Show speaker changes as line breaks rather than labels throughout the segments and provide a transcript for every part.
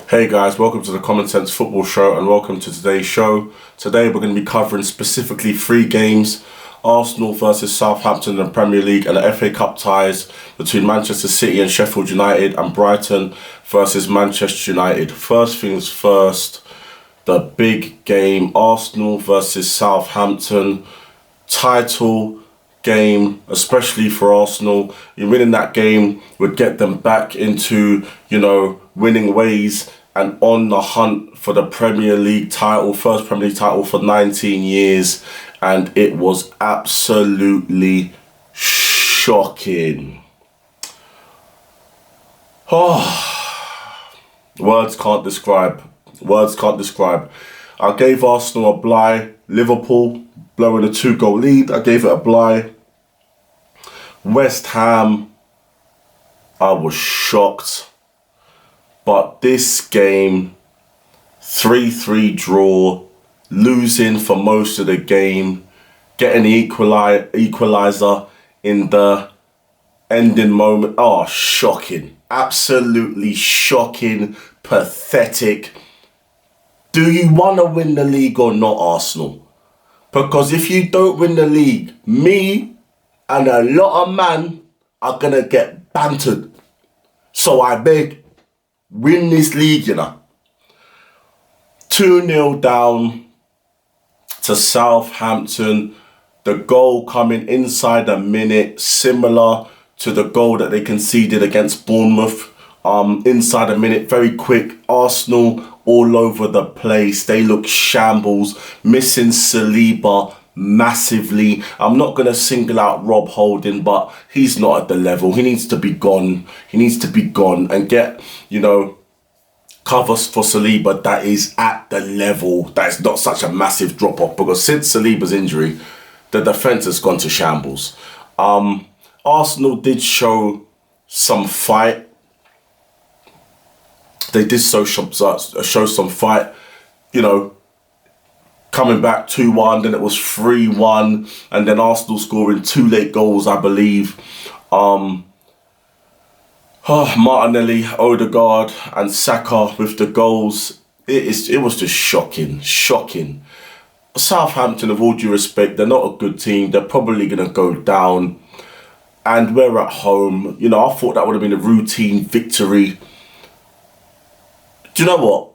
Hey guys, welcome to the Common Sense Football Show and welcome to today's show. Today we're going to be covering specifically 3 games: Arsenal versus Southampton in the Premier League and the FA Cup ties between Manchester City and Sheffield United, and Brighton versus Manchester United. First things first, the big game, Arsenal versus Southampton, title game, especially for Arsenal. You winning that game would get them back into, winning ways and on the hunt for the Premier League title, first Premier League title for 19 years. And it was absolutely shocking. Words can't describe. I gave Arsenal a bye. Liverpool blowing a 2-goal lead, I gave it a bye. West Ham, I was shocked. But this game, 3-3 draw, losing for most of the game, getting the equalizer in the ending moment. Shocking. Absolutely shocking, pathetic. Do you want to win the league or not, Arsenal? Because if you don't win the league, me and a lot of men are going to get bantered. So I beg, win this league, 2-0 down to Southampton. The goal coming inside a minute, similar to the goal that they conceded against Bournemouth. Inside a minute, very quick. Arsenal all over the place. They look shambles, missing Saliba massively. I'm not going to single out Rob Holding, but he's not at the level. He needs to be gone. He needs to be gone and get, covers for Saliba that is at the level. That is not such a massive drop off, because since Saliba's injury, the defence has gone to shambles. Arsenal did show some fight. They did show some fight, coming back 2-1, then it was 3-1, and then Arsenal scoring 2 late goals, I believe. Martinelli, Odegaard and Saka with the goals. It was just shocking. Southampton, with all due respect, they're not a good team. They're probably going to go down. And we're at home. I thought that would have been a routine victory. Do you know what?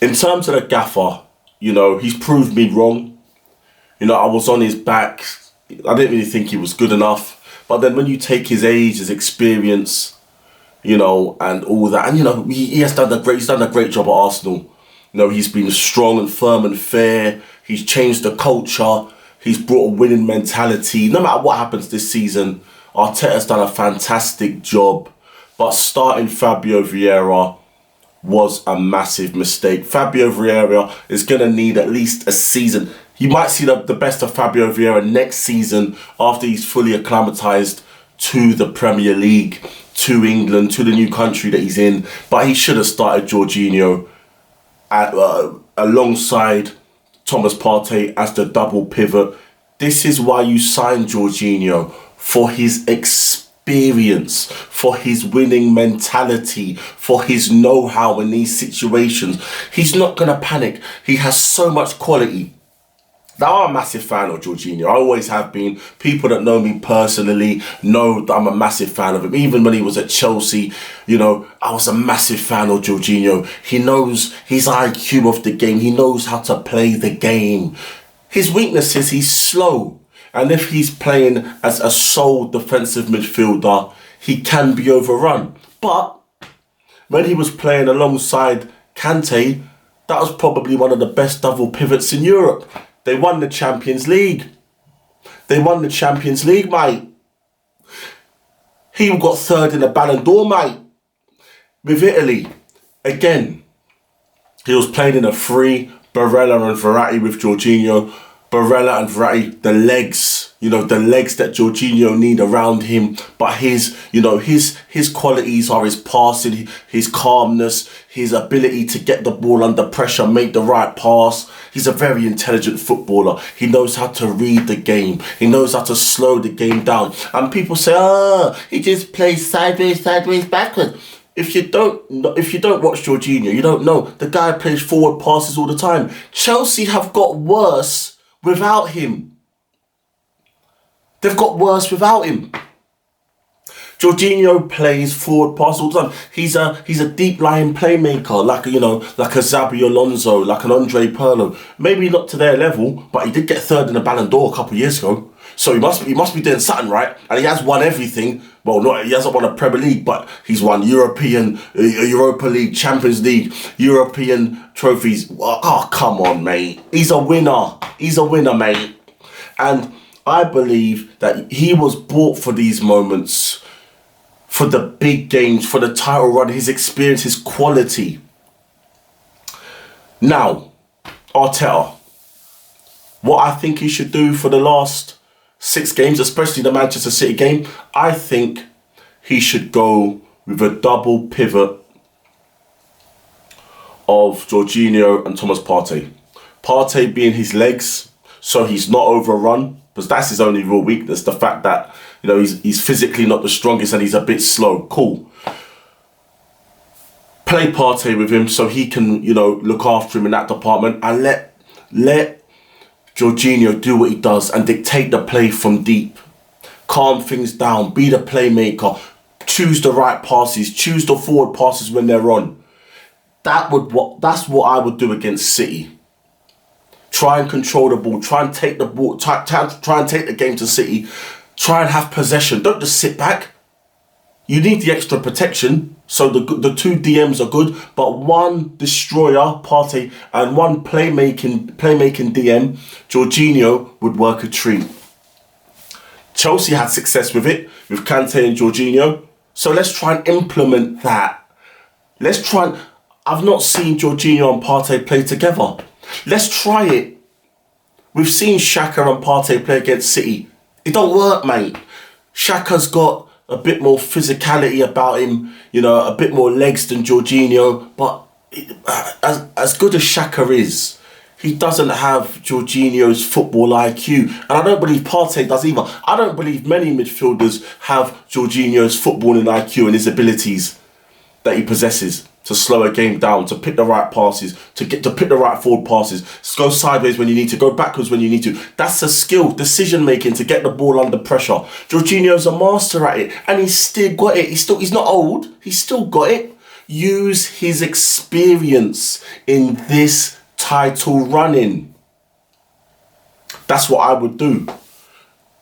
In terms of the gaffer, he's proved me wrong. I was on his back. I didn't really think he was good enough. But then when you take his age, his experience, and all that, and he's done a great job at Arsenal. He's been strong and firm and fair. He's changed the culture. He's brought a winning mentality. No matter what happens this season, Arteta's done a fantastic job. But starting Fabio Vieira was a massive mistake. Fabio Vieira is going to need at least a season. You might see the best of Fabio Vieira next season after he's fully acclimatised to the Premier League, to England, to the new country that he's in. But he should have started Jorginho alongside Thomas Partey as the double pivot. This is why you signed Jorginho, for his experience, for his winning mentality, for his know-how in these situations. He's not going to panic. He has so much quality. Now, I'm a massive fan of Jorginho. I always have been. People that know me personally know that I'm a massive fan of him. Even when he was at Chelsea, I was a massive fan of Jorginho. He knows his IQ of the game. He knows how to play the game. His weakness is he's slow. And if he's playing as a sole defensive midfielder, he can be overrun. But when he was playing alongside Kante, that was probably one of the best double pivots in Europe. They won the Champions League. Mate. He got 3rd in the Ballon d'Or, mate. With Italy. Again, he was playing in a free Barella and Verratti with Jorginho. Barella and Verratti, the legs that Jorginho need around him. But his qualities are his passing, his calmness, his ability to get the ball under pressure, make the right pass. He's a very intelligent footballer. He knows how to read the game. He knows how to slow the game down. And people say, he just plays sideways, backwards. If you don't watch Jorginho, you don't know. The guy plays forward passes all the time. Chelsea have got worse without him. They've got worse without him. Jorginho plays forward passes all the time. He's a deep lying playmaker, like a Xabi Alonso, like an Andre Pirlo. Maybe not to their level, but he did get third in the Ballon d'Or a couple of years ago. So he must be doing something right, and he has won everything. Well, he hasn't won a Premier League, but he's won Europa League, Champions League, European trophies. Oh, come on, mate. He's a winner. He's a winner, mate. And I believe that he was bought for these moments, for the big games, for the title run, his experience, his quality. Now, Arteta, what I think he should do for the last 6 games, especially the Manchester City game, I think he should go with a double pivot of Jorginho and Thomas Partey. Partey being his legs, so he's not overrun, because that's his only real weakness, the fact that he's physically not the strongest and he's a bit slow. Cool. Play Partey with him so he can, look after him in that department, and let Jorginho do what he does and dictate the play from deep. Calm things down, be the playmaker, choose the right passes, choose the forward passes when they're on. That's what I would do against City. Try and control the ball, try and take the ball, try and take the game to City. Try and have possession. Don't just sit back. You need the extra protection, so the 2 DMs are good, but one destroyer, Partey, and one playmaking DM, Jorginho, would work a treat. Chelsea had success with it, with Kante and Jorginho, so let's try and implement that. I've not seen Jorginho and Partey play together. Let's try it. We've seen Xhaka and Partey play against City. It don't work, mate. Xhaka's got a bit more physicality about him, a bit more legs than Jorginho. But as good as Xhaka is, he doesn't have Jorginho's football IQ. And I don't believe Partey does either. I don't believe many midfielders have Jorginho's footballing IQ and his abilities that he possesses to slow a game down, to pick the right passes, to pick the right forward passes, go sideways when you need to, go backwards when you need to. That's a skill, decision making, to get the ball under pressure. Jorginho's a master at it, and he's still got it. He's not old. He's still got it. Use his experience in this title running. That's what I would do.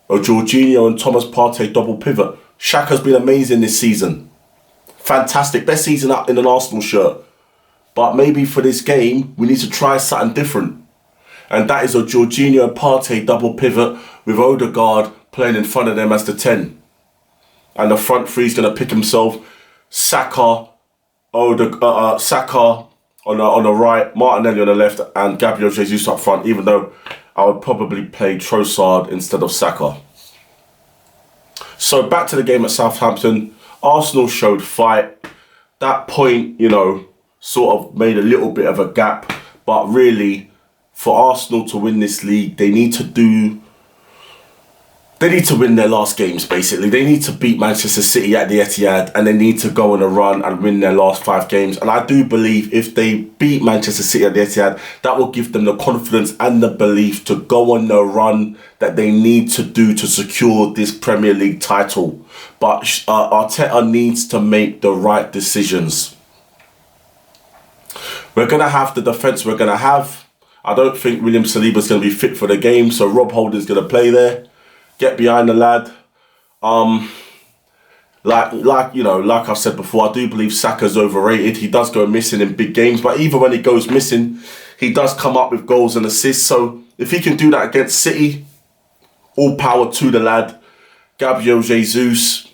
A Jorginho and Thomas Partey double pivot. Xhaka's been amazing this season. Fantastic. Best season up in an Arsenal shirt. But maybe for this game, we need to try something different. And that is a Jorginho and Partey double pivot with Odegaard playing in front of them as the 10. And the front three is going to pick himself. Saka on the right, Martinelli on the left, and Gabriel Jesus up front, even though I would probably play Trossard instead of Saka. So back to the game at Southampton. Arsenal showed fight. That point, sort of made a little bit of a gap. But really, for Arsenal to win this league, they need to win their last games, basically. They need to beat Manchester City at the Etihad, and they need to go on a run and win their last 5 games. And I do believe if they beat Manchester City at the Etihad, that will give them the confidence and the belief to go on the run that they need to do to secure this Premier League title. But Arteta needs to make the right decisions. We're going to have the defence we're going to have. I don't think William Saliba's going to be fit for the game, so Rob Holding's going to play there. Get behind the lad. Like I've said before, I do believe Saka's overrated. He does go missing in big games, but even when he goes missing, he does come up with goals and assists. So if he can do that against City, all power to the lad. Gabriel Jesus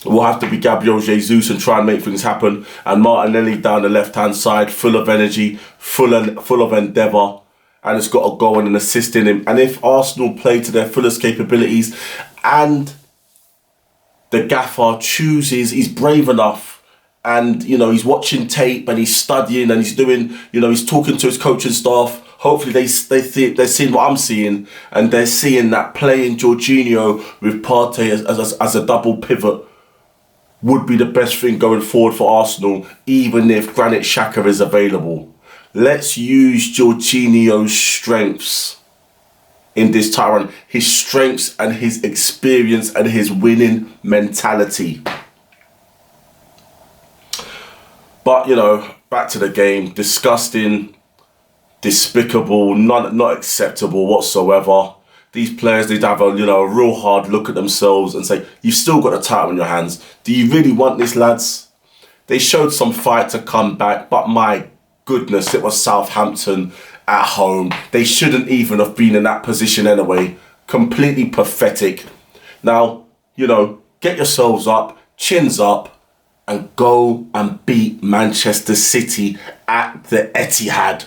will have to be Gabriel Jesus and try and make things happen. And Martinelli down the left-hand side, full of energy, full of endeavour. And it's got a goal and an assist in him. And if Arsenal play to their fullest capabilities and the gaffer chooses, he's brave enough and, he's watching tape and he's studying and he's doing, he's talking to his coaching staff. Hopefully they're seeing what I'm seeing, and they're seeing that playing Jorginho with Partey as a double pivot would be the best thing going forward for Arsenal, even if Granit Xhaka is available. Let's use Jorginho's strengths in this title run. His strengths and his experience and his winning mentality. But, you know, back to the game. Disgusting, despicable, not acceptable whatsoever. These players need to have a real hard look at themselves and say, you've still got a title in your hands. Do you really want this, lads? They showed some fight to come back, but my goodness, it was Southampton at home. They shouldn't even have been in that position anyway. Completely pathetic. Now, get yourselves up, chins up, and go and beat Manchester City at the Etihad.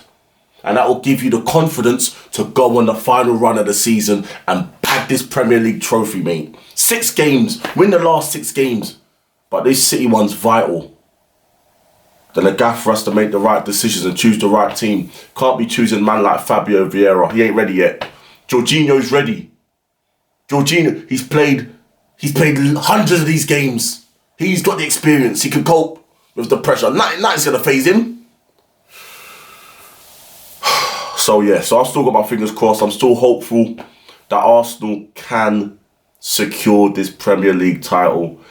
And that will give you the confidence to go on the final run of the season and bag this Premier League trophy, mate. 6 games. Win the last 6 games. But this City one's vital. Then a gaff for us to make the right decisions and choose the right team. Can't be choosing a man like Fabio Vieira. He ain't ready yet. Jorginho's ready. Jorginho, he's played hundreds of these games. He's got the experience. He can cope with the pressure. Nothing's going to faze him. So I've still got my fingers crossed. I'm still hopeful that Arsenal can secure this Premier League title.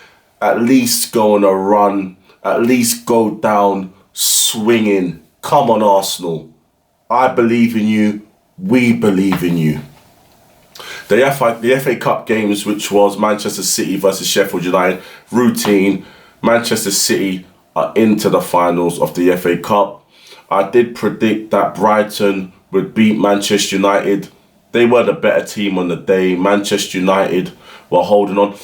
At least go on a run. At least go down swinging. Come on, Arsenal. I believe in you. We believe in you. The FA Cup games, which was Manchester City versus Sheffield United, routine. Manchester City are into the finals of the FA Cup. I did predict that Brighton would beat Manchester United. They were the better team on the day. Manchester United were holding on.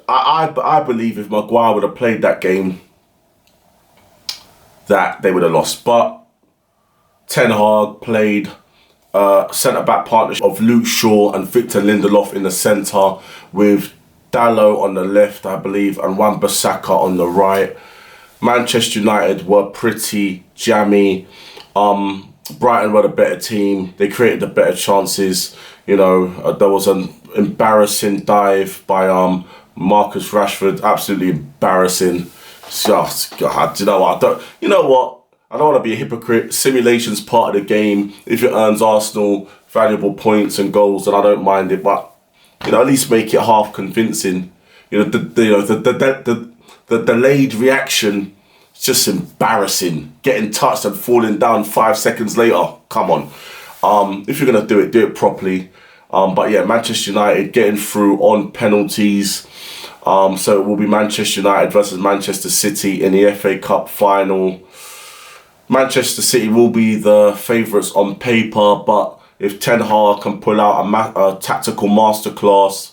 I believe if Maguire would have played that game, that they would have lost. But Ten Hag played centre-back partnership of Luke Shaw and Victor Lindelof in the centre, with Dalot on the left, I believe, and Wan-Bissaka on the right. Manchester United were pretty jammy. Brighton were the better team. They created the better chances. There was an embarrassing dive by Marcus Rashford. Absolutely embarrassing. Just, God, you know what? I don't want to be a hypocrite. Simulation's part of the game. If it earns Arsenal valuable points and goals, then I don't mind it. But at least make it half convincing. The delayed reaction. It's just embarrassing. Getting touched and falling down 5 seconds later. Come on. If you're going to do it properly. But yeah, Manchester United getting through on penalties. So it will be Manchester United versus Manchester City in the FA Cup final. Manchester City will be the favourites on paper. But if Ten Hag can pull out a tactical masterclass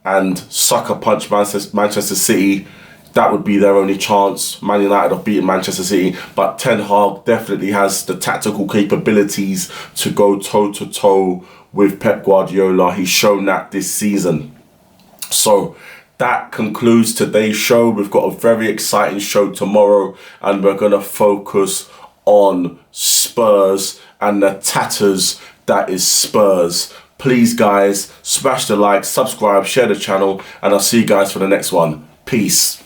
and sucker punch Manchester City, that would be their only chance. Man United have beaten Manchester City, but Ten Hag definitely has the tactical capabilities to go toe-to-toe with Pep Guardiola. He's shown that this season. So that concludes today's show. We've got a very exciting show tomorrow, and we're going to focus on Spurs and the tatters that is Spurs. Please, guys, smash the like, subscribe, share the channel, and I'll see you guys for the next one. Peace.